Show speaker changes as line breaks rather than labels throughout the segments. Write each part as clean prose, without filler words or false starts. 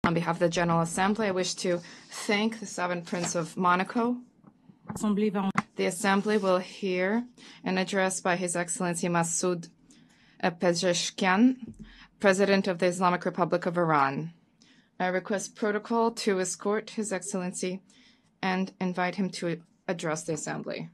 On behalf of the General Assembly, I wish to thank the Sovereign Prince of Monaco. The Assembly will hear an address by His Excellency Masoud Pezeshkian, President of the Islamic Republic of Iran. I request protocol to escort His Excellency and invite him to address the Assembly.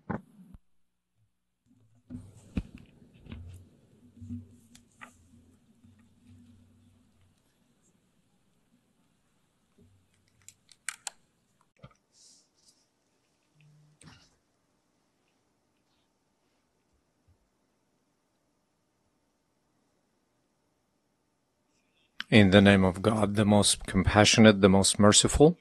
In the name of God, the most compassionate, the most merciful,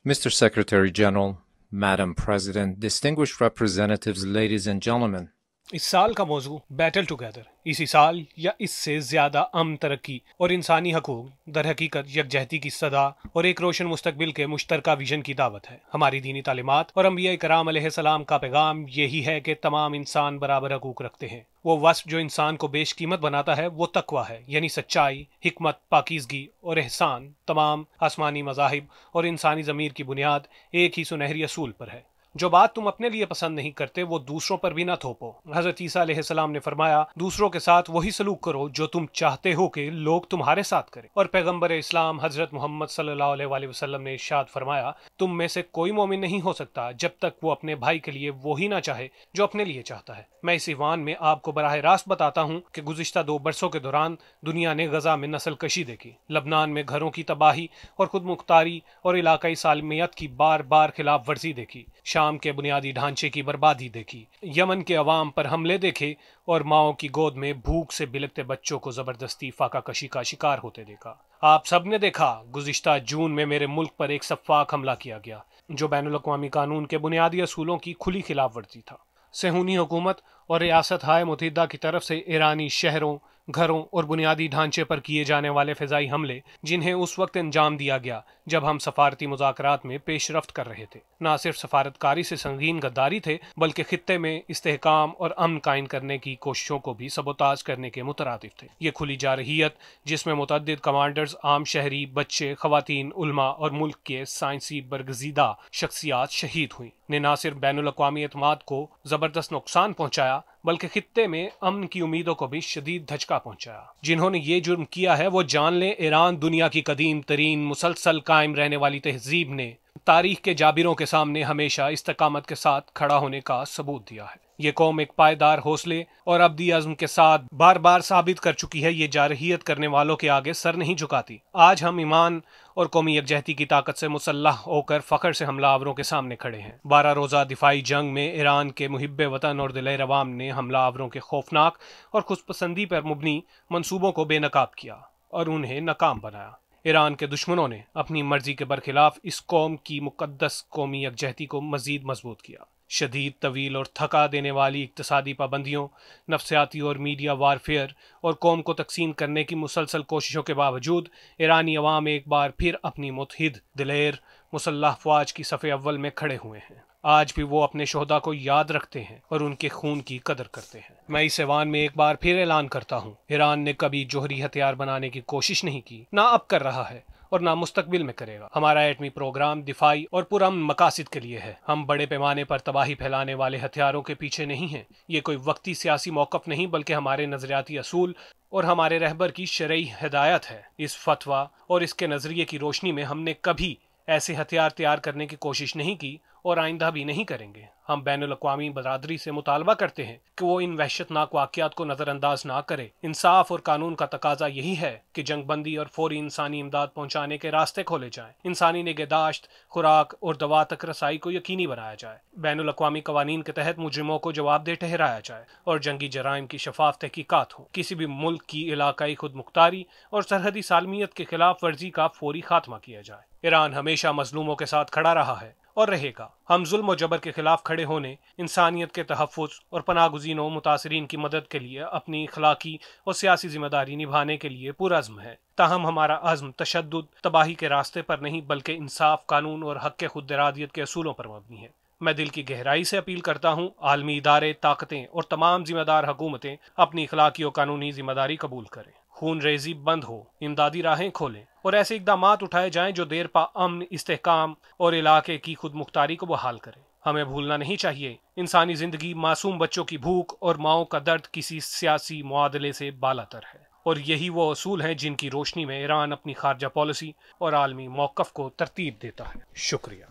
Mr. Secretary General, Madam President, distinguished representatives, ladies and gentlemen.
इस साल का मौजू battle together, इसी साल या इससे ज्यादा अमन, तरक्की और इंसानी हकूक, दर हकीकत यकजहती की सदा और एक रोशन मुस्तकबिल के मुश्तरका विजन की दावत है। हमारी दीनी तालीमात और अंबिया कराम अलैहिस्सलाम का पैगाम यही है कि तमाम इंसान बराबर हकूक रखते हैं। वो वस्फ जो इंसान को बेशकीमत बनाता है वो तकवा है, यानी सच्चाई, हिकमत, पाकीज़गी और एहसान तमाम आसमानी मज़ाहिब और इंसानी ज़मीर की बुनियाद एक ही सुनहरी असूल पर है। जो बात तुम अपने लिए पसंद नहीं करते वो दूसरों पर भी ना थोपो। हजरत ईसा अलैहिस्सलाम ने फरमाया, दूसरों के साथ वही सलूक करो जो तुम चाहते हो कि लोग तुम्हारे साथ करें। और पैगंबर इस्लाम हजरत मोहम्मद सल्लल्लाहु अलैहि वसल्लम ने इरशाद फरमाया, तुम में से कोई मोमिन नहीं हो सकता जब तक वो अपने भाई के लिए वही ना चाहे जो अपने लिए चाहता है। मैं इस ईवान में आपको बराह रास्त बताता हूँ कि गुज़िश्ता 2 बरसों के दौरान दुनिया ने गजा में नस्ल कशी देखी, लबनान में घरों की तबाही और खुद मुख्तारी और इलाकाई सालमियत की बार बार खिलाफ वर्जी देखी, शाम के बुनियादी ढांचे की बर्बादी देखी, यमन के अवाम पर हमले देखे और माओं की गोद में भूख से बिलखते बच्चों को जबरदस्ती फाका कशी का शिकार होते देखा। आप सब ने देखा गुज़िश्ता जून में मेरे मुल्क पर एक सफ़ाक हमला किया गया जो बैनुल अक़वामी कानून के बुनियादी असूलों की खुली खिलाफ वर्जी था। सेहूनी हुकूमत और रियासत हाय मुत्तहिदा की तरफ से ईरानी शहरों, घरों और बुनियादी ढांचे पर किए जाने वाले फ़िज़ाई हमले, जिन्हें उस वक्त अंजाम दिया गया जब हम सफारती मुज़ाकरात में पेशरफ्त कर रहे थे, ना सिर्फ सफारतकारी से संगीन गद्दारी थे बल्कि खित्ते में इस्तेहकाम और अमन कायम करने की कोशिशों को भी सबोताज करने के मुतरादिफ थे। ये खुली जारहियत जिसमें मुतअद्दिद कमांडर्स, आम शहरी, बच्चे, ख़वातीन, उलमा और मुल्क के साइंसी बरगज़ीदा शख्सियात शहीद हुई ने ना सिर्फ बैनुल अक़वामी एतमाद को ज़बरदस्त नुकसान पहुँचाया बल्कि खित्ते में अमन की उम्मीदों को भी शदीद धचका पहुंचाया। जिन्होंने ये जुर्म किया है वो जान लें, ईरान दुनिया की कदीम तरीन मुसलसल कायम रहने वाली तहजीब ने तारीख के जाबिरों के सामने हमेशा इस्तकामत के साथ खड़ा होने का सबूत दिया है। ये कौम एक पायदार हौसले और अब्दी अज़्म के साथ बार बार साबित कर चुकी है, ये जारहियत करने वालों के आगे सर नहीं झुकाती। आज हम ईमान और कौमी यकजहती की ताकत से मुसल्लह होकर फ़ख्र से हमलावरों के सामने खड़े हैं। 12 रोज़ा दिफाई जंग में ईरान के मुहिब्बे वतन और दिलेर अवाम ने हमलावरों के खौफनाक और खुदपसंदी पर मुबनी मंसूबों को बेनकाब किया और उन्हें नाकाम बनाया। ईरान के दुश्मनों ने अपनी मर्जी के बरखिलाफ इस कौम की मुक़द्दस कौमी यकजहती को मज़ीद मजबूत किया। शदीद, तवील और थका देने वाली इक़्तिसादी पाबंदियों, नफ्सियाती और मीडिया वारफेयर और कौम को तकसीम करने की मुसलसल कोशिशों के बावजूद ईरानी अवाम एक बार फिर अपनी मुतहिद, दिलेर, मुसल्लह फ़ौज की सफ़े अव्वल में खड़े हुए हैं। आज भी वो अपने शोहदा को याद रखते हैं और उनके खून की कदर करते हैं। मैं इस ऐवान में एक बार फिर ऐलान करता हूँ, ईरान ने कभी जोहरी हथियार बनाने की कोशिश नहीं की, ना अब कर रहा है और ना मुस्तकबिल में करेगा। हमारा एटमी प्रोग्राम दिफाई और पुरअमन मकासिद के लिए है। हम बड़े पैमाने पर तबाही फैलाने वाले हथियारों के पीछे नहीं हैं। ये कोई वक्ती सियासी मौक़िफ़ नहीं बल्कि हमारे नज़रियाती असूल और हमारे रहबर की शरई हिदायत है। इस फतवा और इसके नज़रिए की रोशनी में हमने कभी ऐसे हथियार तैयार करने की कोशिश नहीं की और आइंदा भी नहीं करेंगे। हम बैनुल अक़वामी बरादरी से मुतालबा करते हैं कि वो इन वहशतनाक वाक़यात को नज़रअंदाज ना करे। इंसाफ और कानून का तकाजा यही है कि जंगबंदी और फौरी इंसानी इमदाद पहुँचाने के रास्ते खोले जाएँ, इंसानी निगहदाश्त, खुराक और दवा तक रसाई को यकीनी बनाया जाए, बैनुल अक़वामी क़वानीन के तहत मुजरिमों को जवाबदेह ठहराया जाए और जंगी जराइम की शफाफ तहकीकात हो। किसी भी मुल्क की इलाकाई खुद मुख्तारी और सरहदी सालमियत के खिलाफ वर्जी का फौरी खात्मा किया जाए। ईरान हमेशा मजलूमों के साथ खड़ा रहा है और रहेगा। हम जुल्म और जबर के खिलाफ खड़े होने, इंसानियत के तहफ़्फ़ुज़ और पनाहगुज़ीनों मुतासिरीन की मदद के लिए अपनी अखलाकी और सियासी जिम्मेदारी निभाने के लिए पुरअज़्म है। ताहम हमारा अज़्म तशद्दुद, तबाही के रास्ते पर नहीं बल्कि इंसाफ, कानून और हक़ खुद इरादियत के असूलों पर मबनी है। मैं दिल की गहराई से अपील करता हूँ, आलमी इदारे, ताकतें और तमाम जिम्मेदार हुकूमतें अपनी अखलाकी और कानूनी जिम्मेदारी कबूल करें, खून रेजी बंद हो, इमदादी राहें खोलें اور ایسے اقدامات اٹھائے جائیں جو دیر پا امن، استحکام اور علاقے کی خود مختاری کو بحال کریں۔ ہمیں بھولنا نہیں چاہیے، انسانی زندگی، معصوم بچوں کی بھوک اور ماؤں کا درد کسی سیاسی معادلے سے بالاتر ہے، اور یہی وہ اصول ہیں جن کی روشنی میں ایران اپنی خارجہ پالیسی اور عالمی موقف کو ترتیب دیتا ہے۔ شکریہ۔